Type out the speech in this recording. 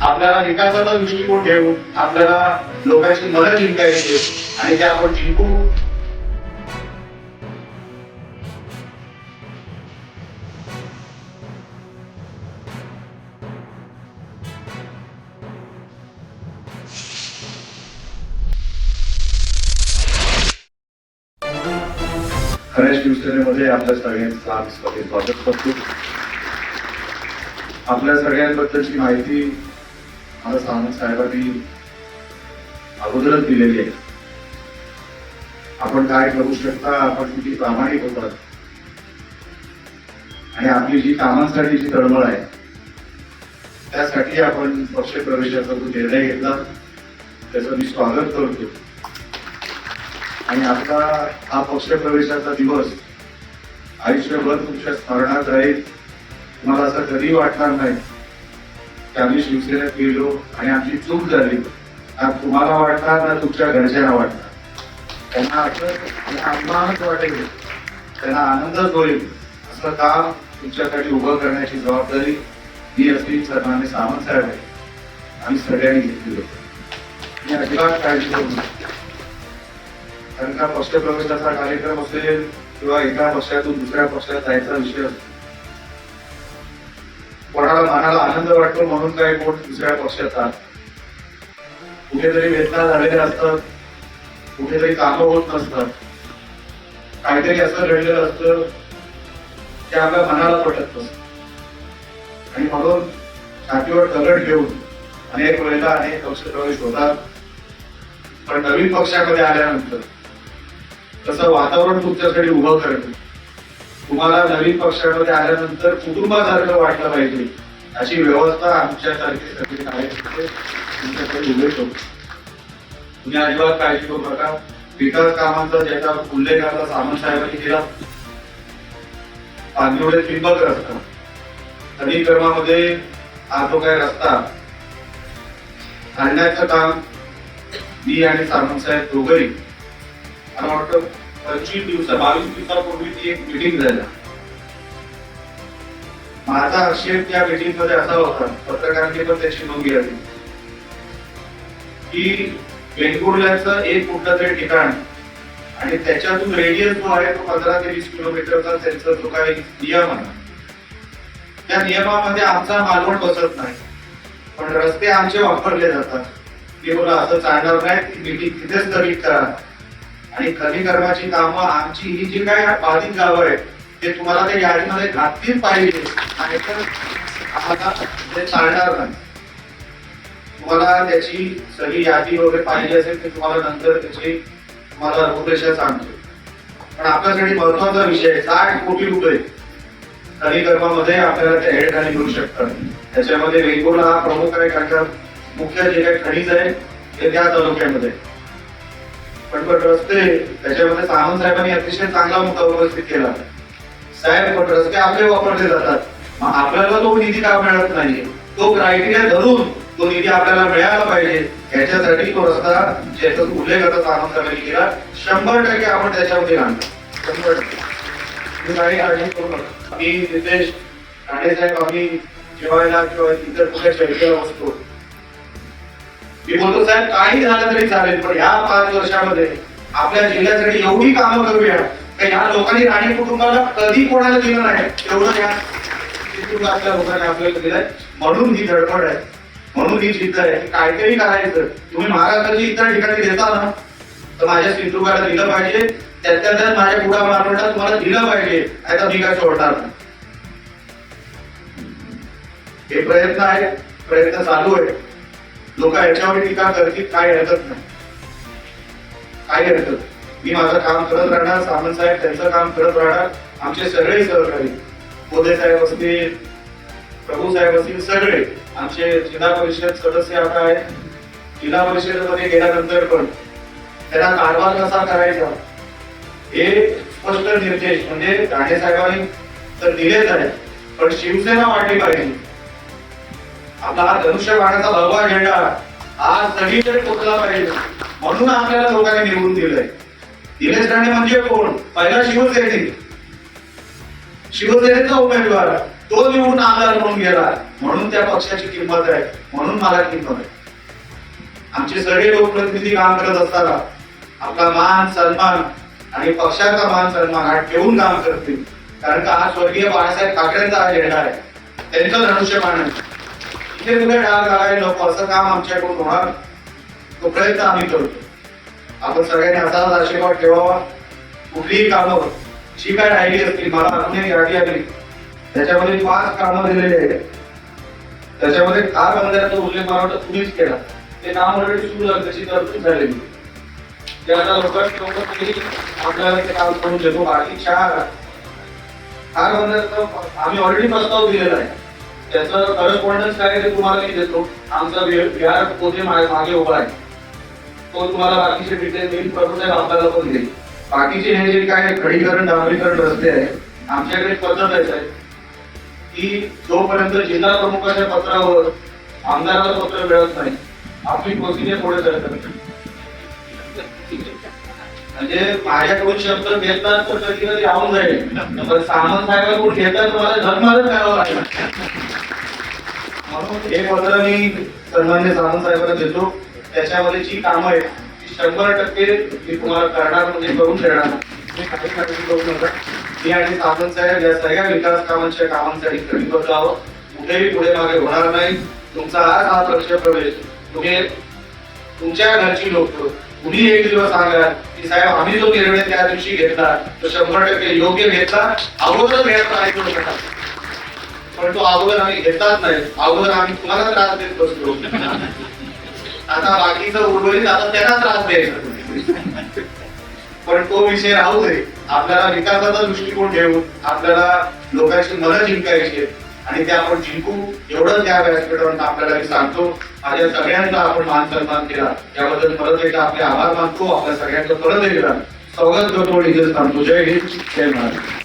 आपल्याला विकासाचा दृष्टिकोन घेऊन आपल्याला लोकांची मदत जिंकायची आणि ते आपण जिंकू. खऱ्या शिवसेनेमध्ये आपल्या सगळ्यांचं आम्ही स्वागत करतो. आपल्या सगळ्यांबद्दलची माहिती मला सावंत साहेबांनी अगोदरच दिलेली आहे. आपण काय करू शकता, आपण किती प्रामाणिक होतात आणि आपली जी कामांसाठी जी तळमळ आहे त्यासाठी आपण पक्ष प्रवेशाचा जो निर्णय घेतला त्याचं मी स्वागत करतो. आणि आपला हा पक्ष प्रवेशाचा दिवस आयुष्यभर तुमच्या स्मरणात राहील. तुम्हाला असं कधी वाटणार नाही की आम्ही शिवसेनेत गेलो आणि आमची चूक झाली. तुम्हाला वाटणार ना तुमच्या घरच्यांना वाटणार. त्यांना असं अभिमानच वाटेल, त्यांना आनंदच होईल. असं काम तुमच्यासाठी उभं करण्याची जबाबदारी मी असतील सन्माननीय सावंत साहेब आहे आम्ही सगळ्यांनी घेतली होती. मी अजिबात काळजी करू नये. कारण का पक्ष प्रवेशाचा कार्यक्रम असेल किंवा एका पक्षातून दुसऱ्या पक्षात जायचा विषय असतो. कोणाला मनाला आनंद वाटतो म्हणून काही कोण दुसऱ्या पक्षात जात, कुठेतरी वेदना झालेल्या असतात, कुठेतरी कामं होत नसतात, काहीतरी असं घडलेलं असतं ते आपल्या मनाला पटत नसतं. आणि म्हणून छातीवर दगड घेऊन अनेक वेळेला अनेक पक्ष प्रवेश होतात. पण नवीन पक्षामध्ये आल्यानंतर तसं वातावरण तुमच्यासाठी उभं करणं, तुम्हाला नवीन पक्षामध्ये आल्यानंतर कुटुंबासारखं वाटलं पाहिजे अशी व्यवस्था आमच्यासारखे सगळे कार्यकर्ते तुमच्याकडे उभे करतो. तुम्ही अजिबात काळजी करू नका. विकास कामांचा ज्याचा उल्लेख आता सावंत साहेबांनी केला, पांदिवडे त्रिंबक रस्ता, खनिकर्मामध्ये हा जो काही रस्ता आणण्याचं काम मी आणि सावंत साहेब दोघंही, मला वाटतं 22 दिवसापूर्वी ती एक मिटिंग झाली. माझा आक्षेप त्या मिटिंग मध्ये असा होता, पत्रकारांनी पण त्याची नोंद घ्यावी, की वेंगुर्ल्याचं एक कुठलं तरी ठिकाण आणि त्याच्यातून रेडियस जो आहे तो 15 ते 20 किलोमीटरचा त्यांचा जो काही नियम आहे त्या नियमामध्ये आमचा मालवण बसत नाही. पण रस्ते आमचे वापरले जातात. ते बोला असं चालणार नाही, ती मिटिंग तिथेच स्थगित करा आणि खनिकर्माची कामं आमची ही जी काय बाधित गावं आहेत ते तुम्हाला त्या यादीमध्ये घातलीच पाहिजे, नाहीतर आम्हाला ते चालणार नाही. तुम्हाला त्याची सगळी यादी वगैरे पाहिजे असेल ते तुम्हाला नंतर त्याची तुम्हाला रूपरेषा सांगतो. पण आपल्यासाठी महत्वाचा विषय 60 कोटी रुपये खनिकर्मामध्ये आपल्याला त्या हेडखाली मिळू शकतात. त्याच्यामध्ये वेंगुर्ला हा प्रमुख आहे, कारण का मुख्य जे काही खनिज आहे ते त्या तालुक्यामध्ये. पण रस्ते त्याच्यामध्ये सावंत साहेबांनी अतिशय चांगला मुद्दा उपस्थित केला. साहेब पण रस्ते आपले वापरले जातात, मग आपल्याला तो निधी का मिळत नाहीये? तो क्रायटेरिया धरून तो निधी आपल्याला मिळाला पाहिजे. याच्यासाठी तो रस्ता ज्याचा उल्लेख आता सावंत साहेबांनी केला 100% आपण त्याच्यामध्ये आणतो. 100% काही काळजी करू नका. मी नितेश ठाणे साहेब आम्ही जेवायला किंवा इतर कुठल्या चर्चेला बसतो, मी बोलतो साहेब काही झालं तरी चालेल, पण ह्या 5 वर्षामध्ये आपल्या जिल्ह्यासाठी एवढी कामं करूया की ह्या लोकांनी राणे कुटुंबाला कधी कोणाला दिलं नाही एवढं या आपल्या लोकांनी आपल्याला दिलंय. म्हणून ही धडपड आहे, म्हणून ही जिद्द आहे की काहीतरी करायचं. तुम्ही महाराष्ट्राची इतर ठिकाणी देता ना, तर माझ्या सिंधुदुर्गाला दिलं पाहिजे, त्यात माझ्या कुडा मारवाडला तुम्हाला दिलं पाहिजे, आता मी काय सोडणार नाही. हे प्रयत्न आहे, प्रयत्न चालू आहे. लोक याच्यावर टीका करतील, काय हरकत नाही, काय हरकत. मी माझं काम करत राहणार, सावंत साहेब त्यांचं काम करत राहणार, आमचे सगळे सहकारी मोदे साहेब असतील, प्रभू साहेब असतील, सगळे आमचे जिल्हा परिषद सदस्य आता आहे. जिल्हा परिषदेमध्ये गेल्यानंतर पण त्यांना कारभार कसा करायचा हे स्पष्ट निर्देश म्हणजे ठाणे साहेबांनी तर दिलेच आहेत, पण शिवसेना वाढली पाहिजे. आपला हा धनुष्यबाणाचा भगवा झेंडा हा सगळीकडे पोचला पाहिजे, म्हणून आपल्याला लोकांनी निवडून दिलंय. निलेश राणे म्हणजे कोण? पहिला शिवसेनेचा उमेदवार तो निवडून आमदार म्हणून गेला म्हणून त्या पक्षाची किंमत आहे, म्हणून मला किंमत आहे. आमचे सगळे लोकप्रतिनिधी काम करत असताना आपला मान सन्मान आणि पक्षाचा मान सन्मान हा ठेवून काम करतील. कारण का हा स्वर्गीय बाळासाहेब ठाकरेंचा हा झेंडा आहे, त्यांचं धनुष्यबाण आहे. इथे कुठे डाग लागायला नको असं काम आमच्याकडून होणार, तो प्रयत्न आम्ही करतो. आपण सगळ्यांनी असाच आशीर्वाद ठेवावा. कुठलीही कामं जी काय राहिली असतील, मला अजून एक यादी आली त्याच्यामध्ये 5 कामं दिलेली आहेत. त्याच्यामध्ये कार बंदराचा उल्लेख मला वाटतं तुम्हीच केला. ते काम ऑलरेडी सुरू झालं, त्याची तरतूद झालेली ते आता लवकर आपल्याला ते काम करून देतो. बाकी कार बंदराचा आम्ही ऑलरेडी प्रस्ताव दिलेला आहे, त्याचं करस्पॉन्डन्स काय ते तुम्हाला मी देतो. आमचा बिहार पोते मागे उभा आहे, तो तुम्हाला बाकीचे डिटेल देईल, प्रभूसाहेब आपल्याला पण देईल. बाकीचे हे जे काय खडीकरण डांबरीकरण रस्ते आहे, आमच्याकडे एक पद्धत आहे की जोपर्यंत जिल्हा प्रमुखाच्या पत्रावर आमदाराला पत्र मिळत नाही आपली प्रोसिजर पुढे चालत. म्हणजे माझ्याकडून शब्द घेतात तर कधी कधी राहून जाईल, पण सामंत साहेबांकडून घेतात मला धर्माला करावं लागेल. म्हणून हे पत्र मी सन्मान्य सामंत साहेबांना देतो. त्याच्यामध्ये जी कामं आहेत ती 100% मी तुम्हाला करणार, म्हणजे करून देणार. मी आणि सामंत साहेब या सगळ्या विकास कामांसाठी कटिबद्ध आहोत. कुठेही पुढे मागे होणार नाही. तुमचा हा पक्ष प्रवेश तुम्ही तुमच्या घरची लोक कुणी एक दिवस सांगा की साहेब आम्ही जो निर्णय त्या दिवशी घेतला तो 100% योग्य घेतला, अगोदर घ्यायचा आहे. पण तो अगोदर आम्ही घेतलाच नाही, अगोदर आम्ही तुम्हाला त्रास देत बसलो. आता बाकीचं उर्वरित आता त्यांना त्रास द्यायचा. पण तो विषय राहू दे. आपल्याला विकासाचा दृष्टिकोन ठेवून आपल्याला लोकांची मनं जिंकायची आणि ते आपण जिंकू, एवढं त्या व्यासपीठावर आपल्याला मी सांगतो. माझ्या सगळ्यांचा आपण मान सन्मान केला त्याबद्दल परत एकदा आपले आभार मानतो. आपल्या सगळ्यांचं परत एकदा स्वागत करतो. सांगतो. जय हिंद, जय महाराष्ट्र.